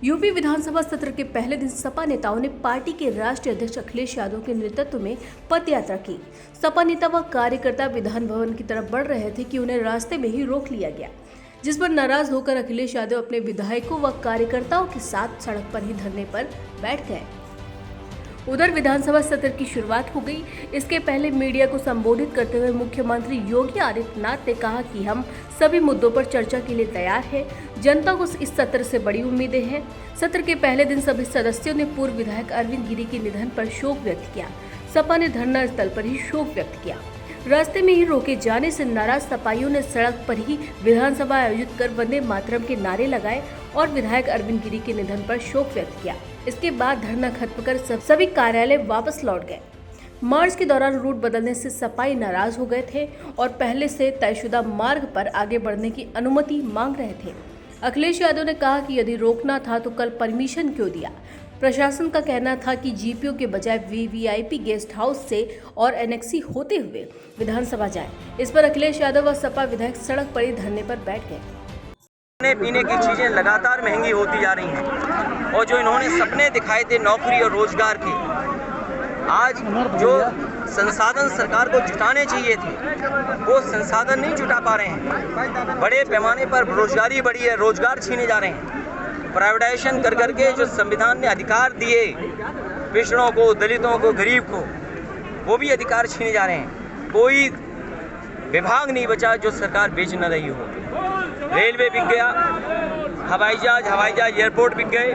UP विधानसभा सत्र के पहले दिन सपा नेताओं ने पार्टी के राष्ट्रीय अध्यक्ष अखिलेश यादव के नेतृत्व में पद यात्रा की। सपा नेता व कार्यकर्ता विधान भवन की तरफ बढ़ रहे थे कि उन्हें रास्ते में ही रोक लिया गया, जिस पर नाराज होकर अखिलेश यादव अपने विधायकों व कार्यकर्ताओं के साथ सड़क पर ही धरने पर बैठ गए। उधर विधानसभा सत्र की शुरुआत हो गई। इसके पहले मीडिया को संबोधित करते हुए मुख्यमंत्री योगी आदित्यनाथ ने कहा कि हम सभी मुद्दों पर चर्चा के लिए तैयार हैं। जनता को इस सत्र से बड़ी उम्मीदें हैं। सत्र के पहले दिन सभी सदस्यों ने पूर्व विधायक अरविंद गिरी के निधन पर शोक व्यक्त किया। सपा ने धरना स्थल पर ही शोक व्यक्त किया। रास्ते में ही रोके जाने से नाराज सपाइयों ने सड़क पर ही विधानसभा आयोजित कर वंदे मातरम के नारे लगाए और विधायक अरविंद गिरी के निधन पर शोक व्यक्त किया। इसके बाद धरना खत्म कर सभी कार्यालय वापस लौट गए। मार्च के दौरान रूट बदलने से सपाई नाराज हो गए थे और पहले से तयशुदा मार्ग पर आगे बढ़ने की अनुमति मांग रहे थे। अखिलेश यादव ने कहा कि यदि रोकना था तो कल परमिशन क्यों दिया। प्रशासन का कहना था कि जीपीओ के बजाय वीवीआईपी गेस्ट हाउस से और एनेक्सी होते हुए विधानसभा जाए। इस पर अखिलेश यादव व सपा विधायक सड़क पर ही धरने पर बैठ गए। खाने पीने की चीजें लगातार महंगी होती जा रही हैं और जो इन्होंने सपने दिखाए थे नौकरी और रोजगार के, आज जो संसाधन सरकार को जुटाने चाहिए थे वो संसाधन नहीं जुटा पा रहे हैं। बड़े पैमाने पर बेरोजगारी बढ़ी है, रोजगार छीने जा रहे हैं। प्राइवेटाइजेशन कर करके जो संविधान ने अधिकार दिए पिछड़ों को, दलितों को, गरीब को, वो भी अधिकार छीने जा रहे हैं। कोई विभाग नहीं बचा जो सरकार बेच न रही हो। रेलवे बिक गया, हवाई जहाज एयरपोर्ट बिक गए।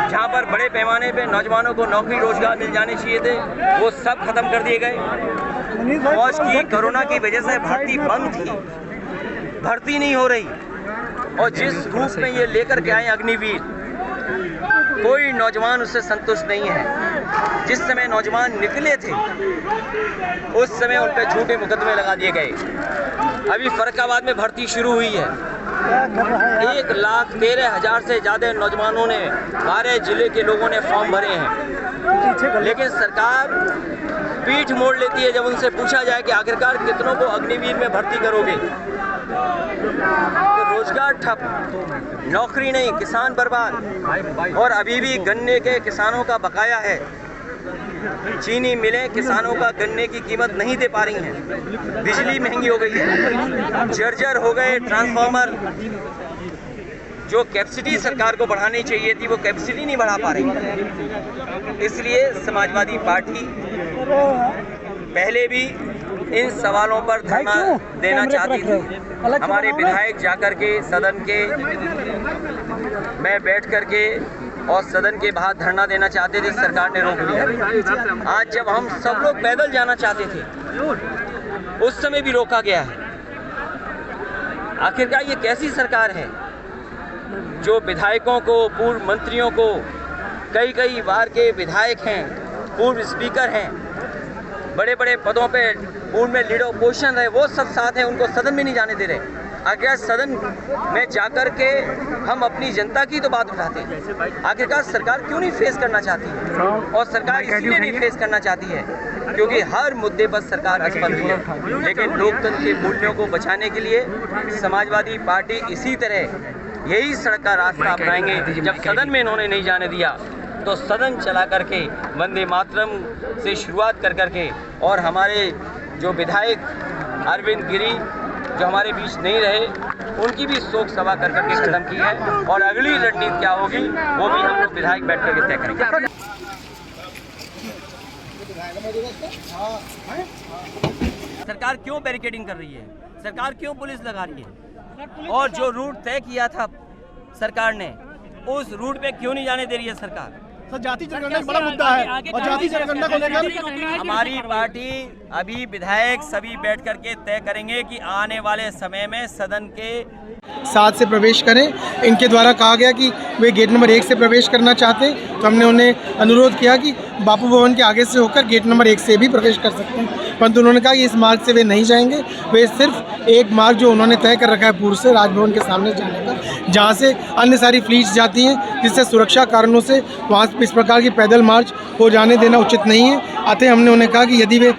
जहाँ पर बड़े पैमाने पे नौजवानों को नौकरी रोजगार मिल जाने चाहिए थे वो सब खत्म कर दिए गए। फौज की कोरोना की वजह से भर्ती बंद थी, भर्ती नहीं हो रही। और जिस रूप में ये लेकर के आए अग्निवीर, कोई नौजवान उससे संतुष्ट नहीं है। जिस समय नौजवान निकले थे उस समय उन पर झूठे मुकदमे लगा दिए गए। अभी फर्रुखाबाद में भर्ती शुरू हुई है। 1,13,000 से ज़्यादा नौजवानों ने 12 जिले के लोगों ने फॉर्म भरे हैं, लेकिन सरकार पीठ मोड़ लेती है जब उनसे पूछा जाए कि आखिरकार कितनों को अग्निवीर में भर्ती करोगे। तो रोजगार ठप, नौकरी नहीं, किसान बर्बाद। और अभी भी गन्ने के किसानों का बकाया है। चीनी मिलें किसानों का गन्ने की कीमत नहीं दे पा रही हैं। बिजली महंगी हो गई है, जर्जर हो गए ट्रांसफार्मर। जो कैपेसिटी सरकार को बढ़ानी चाहिए थी वो कैपेसिटी नहीं बढ़ा पा रही। इसलिए समाजवादी पार्टी पहले भी इन सवालों पर धरना देना चाहती थी। हमारे विधायक जाकर के सदन के में बैठ करके और सदन के बाहर धरना देना चाहते थे, सरकार ने रोक दिया। आज जब हम सब लोग पैदल जाना चाहते थे उस समय भी रोका गया है। आखिरकार ये कैसी सरकार है जो विधायकों को, पूर्व मंत्रियों को, कई बार के विधायक हैं, पूर्व स्पीकर हैं, बड़े बड़े पदों पे पूर्व में लीडर ऑपोजिशन रहे, वो सब साथ हैं, उनको सदन में नहीं जाने दे रहे। आखिर सदन में जाकर के हम अपनी जनता की तो बात उठाते हैं। आखिरकार सरकार क्यों नहीं फेस करना चाहती है? और सरकार इसलिए नहीं फेस करना चाहती है क्योंकि हर मुद्दे पर सरकार असफल हुई है। लेकिन लोकतंत्र के मूल्यों को बचाने के लिए समाजवादी पार्टी इसी तरह यही सड़क का रास्ता अपनाएंगे। जब सदन में इन्होंने नहीं जाने दिया तो सदन चला करके वंदे मातरम से शुरुआत कर करके और हमारे जो विधायक अरविंद गिरी जो हमारे बीच नहीं रहे उनकी भी शोक सभा कर करके खत्म की है। और अगली रणनीति क्या होगी वो भी हम लोग विधायक बैठ करके तय करेंगे। सरकार क्यों बैरिकेडिंग कर रही है? सरकार क्यों पुलिस लगा रही है? और जो रूट तय किया था सरकार ने उस रूट पे क्यों नहीं जाने दे रही है सरकार? जाति जनगणना बड़ा मुद्दा है और जाति जनगणना को लेकर हमारी पार्टी अभी विधायक सभी बैठ करके तय करेंगे कि आने वाले समय में सदन के 7 से प्रवेश करें। इनके द्वारा कहा गया कि वे गेट नंबर 1 से प्रवेश करना चाहते हैं, तो हमने उन्हें अनुरोध किया कि बापू भवन के आगे से होकर गेट नंबर 1 से भी प्रवेश कर सकते हैं, परंतु उन्होंने कहा कि इस मार्ग से वे नहीं जाएंगे। वे सिर्फ एक मार्ग जो उन्होंने तय कर रखा है पूर्व से राजभवन के सामने जाने का, जहाँ से अन्य सारी फ्लीट्स जाती हैं, जिससे सुरक्षा कारणों से वहाँ इस प्रकार की पैदल मार्च हो जाने देना उचित नहीं है। अतः हमने उन्हें कहा कि यदि वे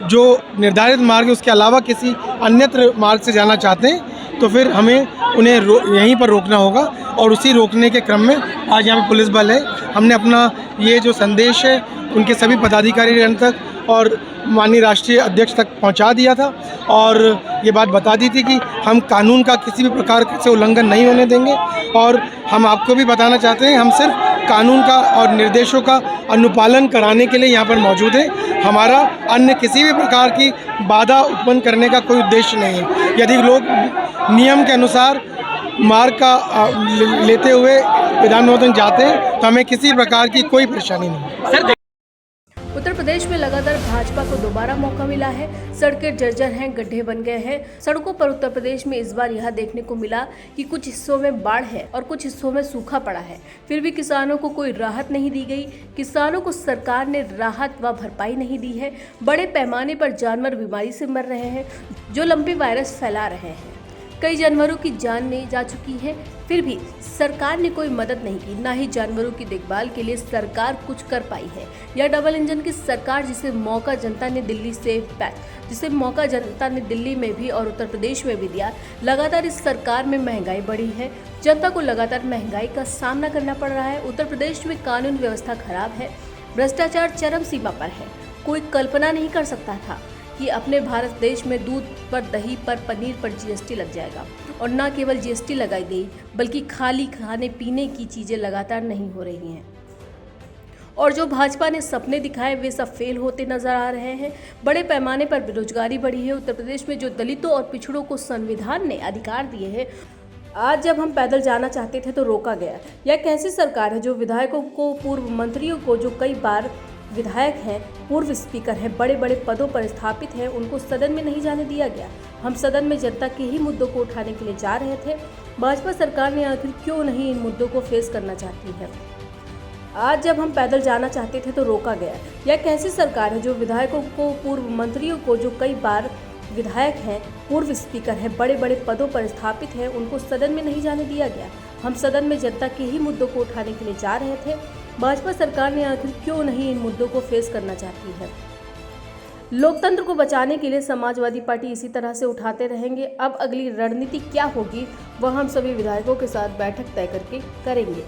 जो निर्धारित मार्ग है उसके अलावा किसी अन्यत्र मार्ग से जाना चाहते हैं तो फिर हमें उन्हें यहीं पर रोकना होगा और उसी रोकने के क्रम में आज यहाँ पे पुलिस बल है। हमने अपना ये जो संदेश है उनके सभी पदाधिकारीगण तक और माननीय राष्ट्रीय अध्यक्ष तक पहुँचा दिया था और ये बात बता दी थी कि हम कानून का किसी भी प्रकार से उल्लंघन नहीं होने देंगे। और हम आपको भी बताना चाहते हैं, हम सिर्फ कानून का और निर्देशों का अनुपालन कराने के लिए यहाँ पर मौजूद हैं। हमारा अन्य किसी भी प्रकार की बाधा उत्पन्न करने का कोई उद्देश्य नहीं है। यदि लोग नियम के अनुसार मार्ग का लेते हुए विधान भवन जाते हैं तो हमें किसी प्रकार की कोई परेशानी नहीं। उत्तर प्रदेश में लगातार भाजपा को दोबारा मौका मिला है। सड़कें जर्जर हैं, गड्ढे बन गए हैं। सड़कों पर उत्तर प्रदेश में इस बार यह देखने को मिला कि कुछ हिस्सों में बाढ़ है और कुछ हिस्सों में सूखा पड़ा है। फिर भी किसानों को कोई राहत नहीं दी गई। किसानों को सरकार ने राहत व भरपाई नहीं दी है। बड़े पैमाने पर जानवर बीमारी से मर रहे हैं, जो लंपी वायरस फैला रहे हैं। कई जानवरों की जान नहीं जा चुकी है, फिर भी सरकार ने कोई मदद नहीं की। ना ही जानवरों की देखभाल के लिए सरकार कुछ कर पाई है। यह डबल इंजन की सरकार जिसे मौका जनता ने दिल्ली में भी और उत्तर प्रदेश में भी दिया। लगातार इस सरकार में महंगाई बढ़ी है। जनता को लगातार महंगाई का सामना करना पड़ रहा है। उत्तर प्रदेश में कानून व्यवस्था खराब है, भ्रष्टाचार चरम सीमा पर है। कोई कल्पना नहीं कर सकता था कि अपने भारत देश में दूध पर, दही पर, पनीर पर जीएसटी लग जाएगा। और न केवल जीएसटी लगाई गई बल्कि खाली खाने पीने की चीज़ें लगातार नहीं हो रही हैं। और जो भाजपा ने सपने दिखाए वे सब फेल होते नजर आ रहे हैं। बड़े पैमाने पर बेरोजगारी बढ़ी है। उत्तर प्रदेश में जो दलितों और पिछड़ों को संविधान ने अधिकार दिए हैं, आज जब हम पैदल जाना चाहते थे तो रोका गया। यह कैसी सरकार है जो विधायकों को, पूर्व मंत्रियों को, जो कई बार विधायक हैं, पूर्व स्पीकर हैं, बड़े बड़े पदों पर स्थापित हैं, उनको सदन में नहीं जाने दिया गया। हम सदन में जनता के ही मुद्दों को उठाने के लिए जा रहे थे। भाजपा सरकार ने आखिर क्यों नहीं इन मुद्दों को फेस करना चाहती है। आज जब हम पैदल जाना चाहते थे तो रोका गया। यह कैसी सरकार है जो विधायकों को, पूर्व मंत्रियों को, जो कई बार विधायक हैं, पूर्व स्पीकर हैं, बड़े बड़े पदों पर स्थापित हैं, उनको सदन में नहीं जाने दिया गया। हम सदन में जनता के ही मुद्दों को उठाने के लिए जा रहे थे। भाजपा सरकार ने आखिर क्यों नहीं इन मुद्दों को फेस करना चाहती है। लोकतंत्र को बचाने के लिए समाजवादी पार्टी इसी तरह से उठाते रहेंगे। अब अगली रणनीति क्या होगी वह हम सभी विधायकों के साथ बैठक तय करके करेंगे।